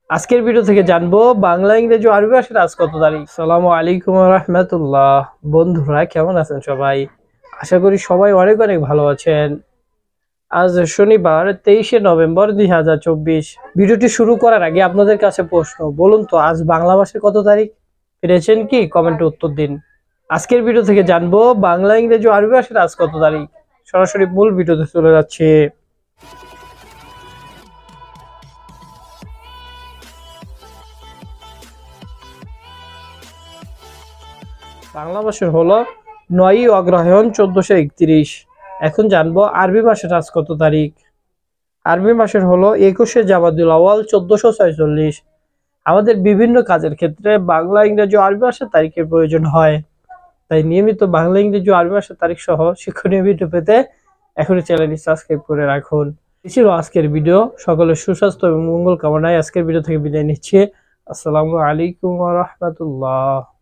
আজকের ভিডিও থেকে জানবো বাংলা, ইংরেজি ও আরবি ভাষার আজ কত তারিখ। আসসালামু আলাইকুম ওয়া রাহমাতুল্লাহ। বন্ধুরা কেমন আছেন সবাই? আশা করি সবাই অনেক অনেক ভালো আছেন। আজ শনিবার 23শে নভেম্বর 2024। ভিডিওটি শুরু করার আগে আপনাদের কাছে প্রশ্ন, বলুন তো আজ বাংলা মাসের কত তারিখ? পেরেছেন কি? কমেন্টে উত্তর দিন। আজকের ভিডিও থেকে জানবো বাংলা, ইংরেজি ও আরবি ভাষার আজ কত তারিখ। সরাসরি মূল ভিডিওতে চলে যাচ্ছে। বাংলা মাসের হলো 9ই অগ্রহায়ণ 1431। এখন জানবো আরবি মাসের আজ কত তারিখ। আরবি মাসের হলো 21শে জামাদুল আওয়াল 1446। আমাদের বিভিন্ন কাজের ক্ষেত্রে বাংলা, ইংরেজি ও আরবি ভাষার তারিখের প্রয়োজন হয়। তাই নিয়মিত বাংলা, ইংরেজি ও আরবি ভাষার তারিখ সহ শিক্ষণীয় ভিডিও পেতে এখনই চ্যানেলটি সাবস্ক্রাইব করে রাখুন। এই ছিল আজকের ভিডিও। সকলের সুস্বাস্থ্য এবং মঙ্গল কামনায় আজকের ভিডিও থেকে বিদায় নিচ্ছি। আসসালামু আলাইকুম ওয়া রাহমাতুল্লাহ।